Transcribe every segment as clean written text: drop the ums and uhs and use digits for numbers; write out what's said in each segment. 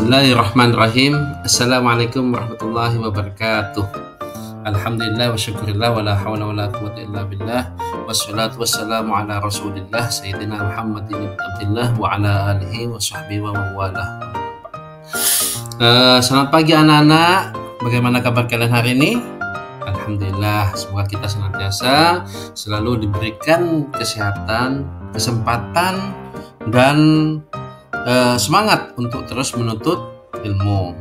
Bismillahirrahmanirrahim. Assalamualaikum warahmatullahi wabarakatuh. Alhamdulillah wa syukurillah wa la hawla wa la quwwata illa billah. Wassalatu wassalamu ala rasulillah Sayyidina Muhammadin ibn Abdillah wa ala alihi wa sahbihi wa mawala. Selamat pagi anak-anak. Bagaimana kabar kalian hari ini? Alhamdulillah, semoga kita senantiasa selalu diberikan kesehatan, kesempatan, dan semangat untuk terus menuntut ilmu.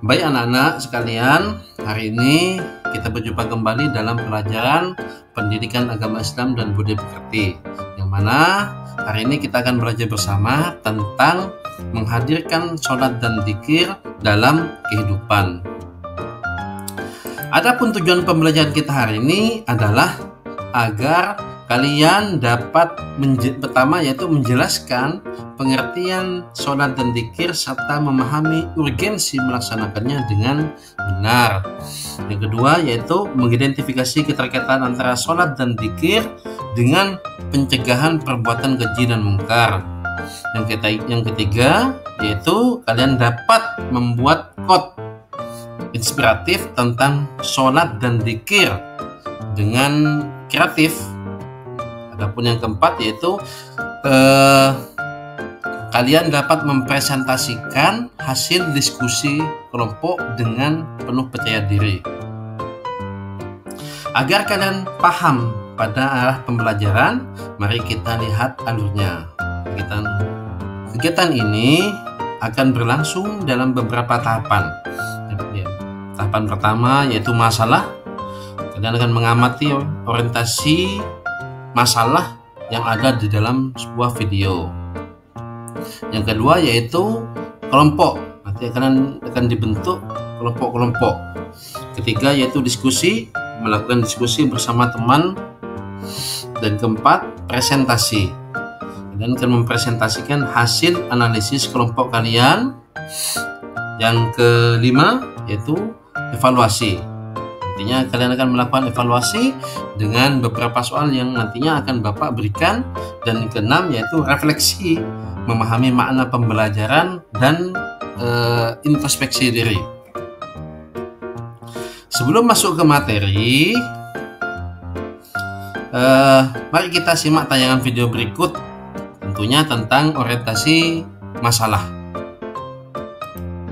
Baik anak-anak sekalian, hari ini kita berjumpa kembali dalam pelajaran pendidikan agama Islam dan budaya pekerti, yang mana hari ini kita akan belajar bersama tentang menghadirkan sholat dan dzikir dalam kehidupan. Adapun tujuan pembelajaran kita hari ini adalah agar kalian dapat pertama yaitu menjelaskan pengertian sholat dan dzikir serta memahami urgensi melaksanakannya dengan benar. Yang kedua yaitu mengidentifikasi keterkaitan antara sholat dan dzikir dengan pencegahan perbuatan keji dan mungkar. Yang ketiga yaitu kalian dapat membuat quote inspiratif tentang sholat dan dzikir dengan kreatif. Adapun yang keempat yaitu kalian dapat mempresentasikan hasil diskusi kelompok dengan penuh percaya diri. Agar kalian paham pada arah pembelajaran, mari kita lihat alurnya. Kegiatan ini akan berlangsung dalam beberapa tahapan. Tahapan pertama yaitu masalah. Kalian akan mengamati orientasi masalah yang ada di dalam sebuah video. Yang kedua yaitu kelompok. Nanti akan dibentuk kelompok-kelompok. Ketiga yaitu diskusi, melakukan diskusi bersama teman. Dan keempat, presentasi. Kalian akan mempresentasikan hasil analisis kelompok kalian. Yang kelima yaitu evaluasi. Nantinya kalian akan melakukan evaluasi dengan beberapa soal yang nantinya akan Bapak berikan. Dan yang keenam yaitu refleksi, memahami makna pembelajaran dan introspeksi diri. Sebelum masuk ke materi, mari kita simak tayangan video berikut, tentunya tentang orientasi masalah.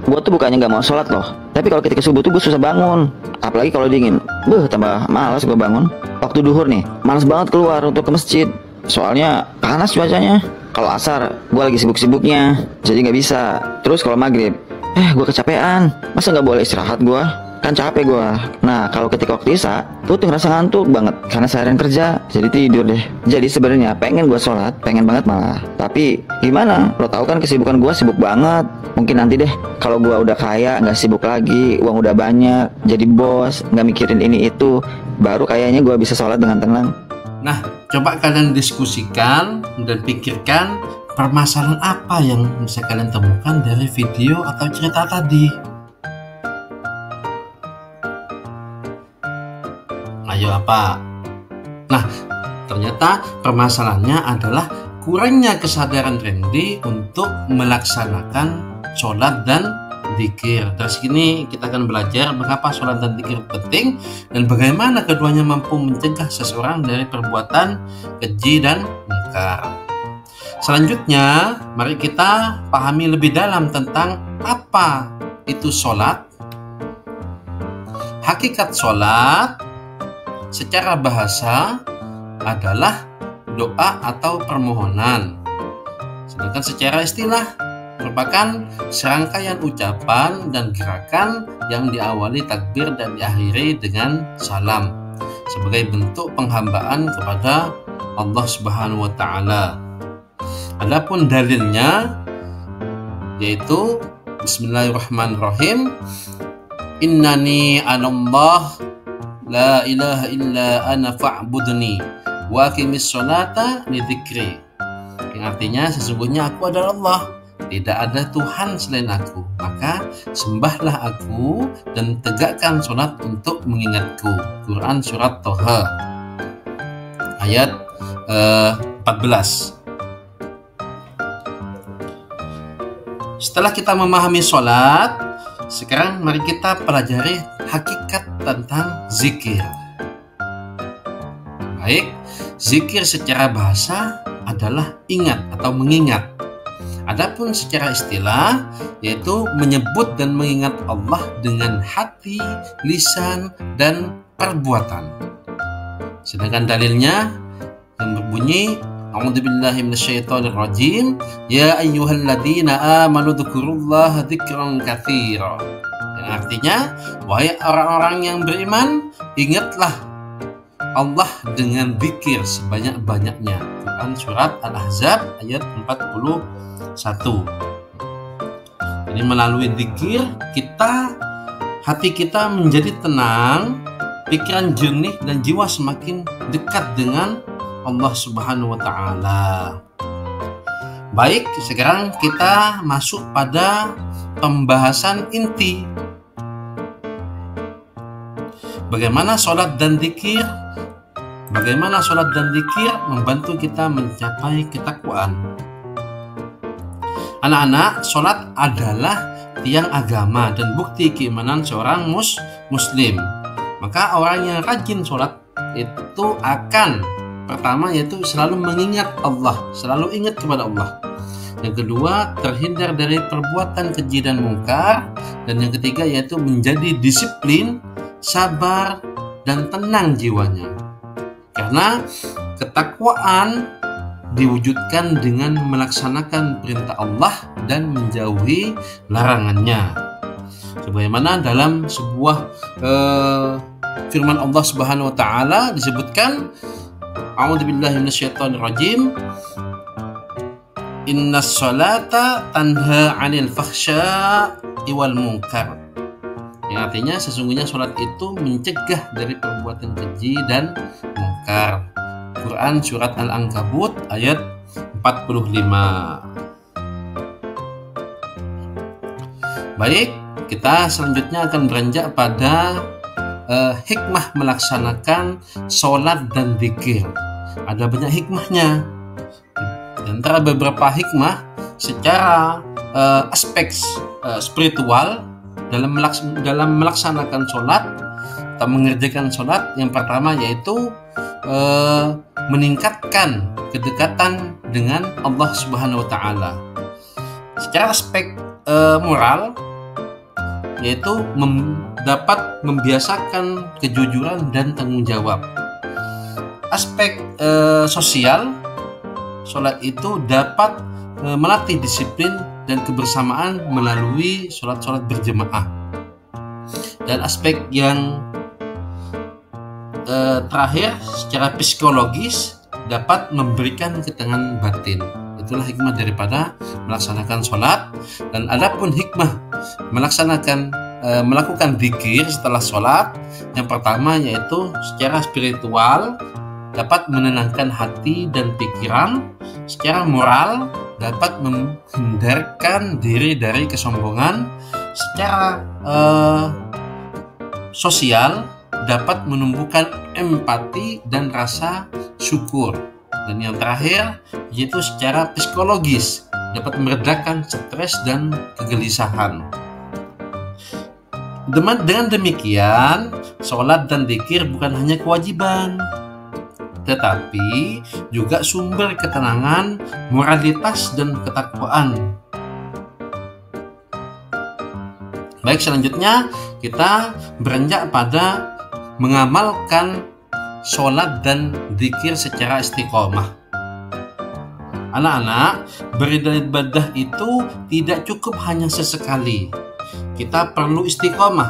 Gue tuh bukannya nggak mau sholat loh, tapi kalau ketika subuh tuh gue susah bangun, apalagi kalau dingin. Tambah malas gue bangun. Waktu duhur nih, malas banget keluar untuk ke masjid, soalnya panas cuacanya. Kalau asar, gue lagi sibuk-sibuknya, jadi nggak bisa. Terus kalau maghrib, gue kecapean, masa nggak boleh istirahat gue? Kan capek gue. Nah kalau ketika waktu isya tuh ngerasa ngantuk banget karena seharian kerja, jadi tidur deh. Jadi sebenarnya pengen gue sholat, pengen banget malah. Tapi gimana? Lo tau kan kesibukan gue sibuk banget. Mungkin nanti deh kalau gue udah kaya, nggak sibuk lagi, uang udah banyak, jadi bos, nggak mikirin ini itu, baru kayaknya gue bisa sholat dengan tenang. Nah, coba kalian diskusikan dan pikirkan permasalahan apa yang bisa kalian temukan dari video atau cerita tadi. Ayo apa? Nah, ternyata permasalahannya adalah kurangnya kesadaran Randy untuk melaksanakan sholat dan dzikir. Dari sini kita akan belajar mengapa sholat dan dzikir penting dan bagaimana keduanya mampu mencegah seseorang dari perbuatan keji dan mungkar. Selanjutnya, mari kita pahami lebih dalam tentang apa itu sholat. Hakikat sholat secara bahasa adalah doa atau permohonan. Sedangkan secara istilah merupakan serangkaian ucapan dan gerakan yang diawali takbir dan diakhiri dengan salam sebagai bentuk penghambaan kepada Allah Subhanahu wa taala. Adapun dalilnya yaitu Bismillahirrahmanirrahim. Innani anallah la ilaha illa ana fa'budni wa aqimis sholata li dzikri. Yang artinya sesungguhnya aku adalah Allah, tidak ada Tuhan selain aku, maka sembahlah aku dan tegakkan sholat untuk mengingatku. Quran surat Toha ayat 14. Setelah kita memahami sholat, sekarang mari kita pelajari hakikat tentang zikir. Baik, zikir secara bahasa adalah ingat atau mengingat. Adapun secara istilah yaitu menyebut dan mengingat Allah dengan hati, lisan, dan perbuatan. Sedangkan dalilnya yang berbunyi A'udzubillahi minasyaitonirrajim, ya ayyuhalladzina amanu dzkurullaha dzikran katsira. Yang artinya, wahai orang-orang yang beriman, ingatlah Allah dengan zikir sebanyak-banyaknya. Quran surat Al-Ahzab ayat 41. Jadi melalui zikir hati kita menjadi tenang, pikiran jernih, dan jiwa semakin dekat dengan Allah Subhanahu wa Ta'ala. Baik, sekarang kita masuk pada pembahasan inti. Bagaimana sholat dan zikir membantu kita mencapai ketakwaan. Anak-anak, sholat adalah tiang agama dan bukti keimanan seorang muslim. Maka orang yang rajin sholat itu akan pertama yaitu selalu mengingat Allah, selalu ingat kepada Allah. Yang kedua, terhindar dari perbuatan keji dan mungkar. Dan yang ketiga yaitu menjadi disiplin, sabar, dan tenang jiwanya. Karena ketakwaan diwujudkan dengan melaksanakan perintah Allah dan menjauhi larangannya. Sebagaimana dalam sebuah firman Allah Subhanahu wa Ta'ala disebutkan, A'udzubillahi minasyaitonirrajim, Innas sholata tanha 'anil fahsya'i wal munkar. Yang artinya sesungguhnya sholat itu mencegah dari perbuatan keji dan mungkar. Quran surat Al-Ankabut ayat 45. Baik, kita selanjutnya akan beranjak pada hikmah melaksanakan sholat dan zikir. Ada banyak hikmahnya. Di antara beberapa hikmah secara aspek spiritual dalam melaksanakan sholat atau mengerjakan sholat, yang pertama yaitu meningkatkan kedekatan dengan Allah Subhanahu wa Ta'ala. Secara aspek moral yaitu dapat membiasakan kejujuran dan tanggung jawab. Aspek sosial, sholat itu dapat melatih disiplin dan kebersamaan melalui sholat-sholat berjemaah. Dan aspek yang terakhir, secara psikologis dapat memberikan ketenangan batin. Itulah hikmah daripada melaksanakan sholat. Dan adapun hikmah melakukan zikir setelah sholat, yang pertama yaitu secara spiritual dapat menenangkan hati dan pikiran. Secara moral dapat menghindarkan diri dari kesombongan. Secara sosial dapat menumbuhkan empati dan rasa syukur. Dan yang terakhir yaitu secara psikologis dapat meredakan stres dan kegelisahan. Dengan demikian, sholat dan zikir bukan hanya kewajiban, tetapi juga sumber ketenangan, moralitas, dan ketakwaan. Baik, selanjutnya kita beranjak pada mengamalkan sholat dan zikir secara istiqomah. Anak-anak, beribadah itu tidak cukup hanya sesekali. Kita perlu istiqomah.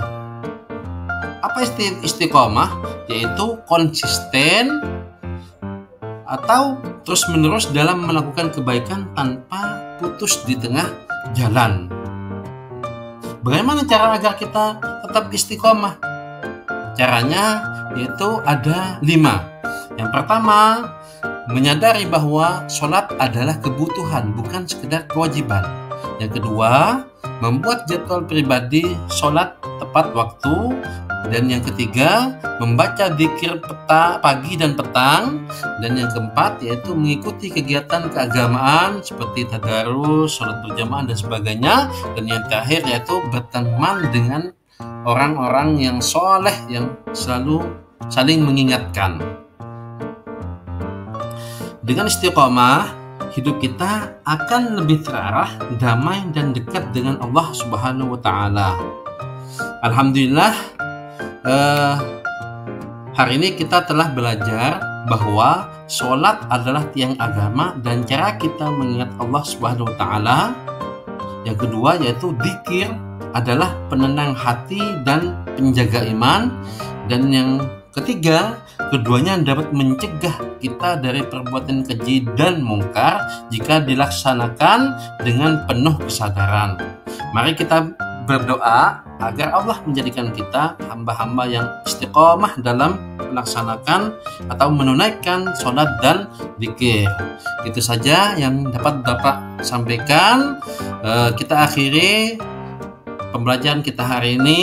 Apa istiqomah? Yaitu konsisten atau terus-menerus dalam melakukan kebaikan tanpa putus di tengah jalan. Bagaimana cara agar kita tetap istiqomah? Caranya yaitu ada 5. Yang pertama, menyadari bahwa sholat adalah kebutuhan, bukan sekedar kewajiban. Yang kedua, membuat jadwal pribadi sholat tepat waktu. Dan yang ketiga, membaca zikir pagi dan petang. Dan yang keempat, yaitu mengikuti kegiatan keagamaan seperti tadarus, sholat berjamaah dan sebagainya. Dan yang terakhir, yaitu berteman dengan orang-orang yang soleh yang selalu saling mengingatkan. Dengan istiqomah, hidup kita akan lebih terarah, damai dan dekat dengan Allah Subhanahu wa Ta'ala. Alhamdulillah, hari ini kita telah belajar bahwa sholat adalah tiang agama dan cara kita mengingat Allah Subhanahu wa Ta'ala. Yang kedua, yaitu dzikir adalah penenang hati dan penjaga iman. Dan yang ketiga, keduanya dapat mencegah kita dari perbuatan keji dan mungkar jika dilaksanakan dengan penuh kesadaran. Mari kita berdoa agar Allah menjadikan kita hamba-hamba yang istiqomah dalam melaksanakan atau menunaikan sholat dan zikir. Itu saja yang dapat Bapak sampaikan. Kita akhiri pembelajaran kita hari ini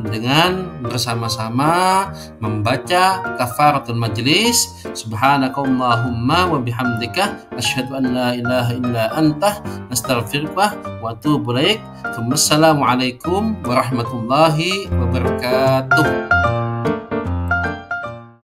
dengan bersama-sama membaca kafaratul majlis. Subhanakallahumma wa bihamdika asyhadu an la ilaha illa anta astaghfiruka wa atubu ilaik. Wassalamualaikum warahmatullahi wabarakatuh.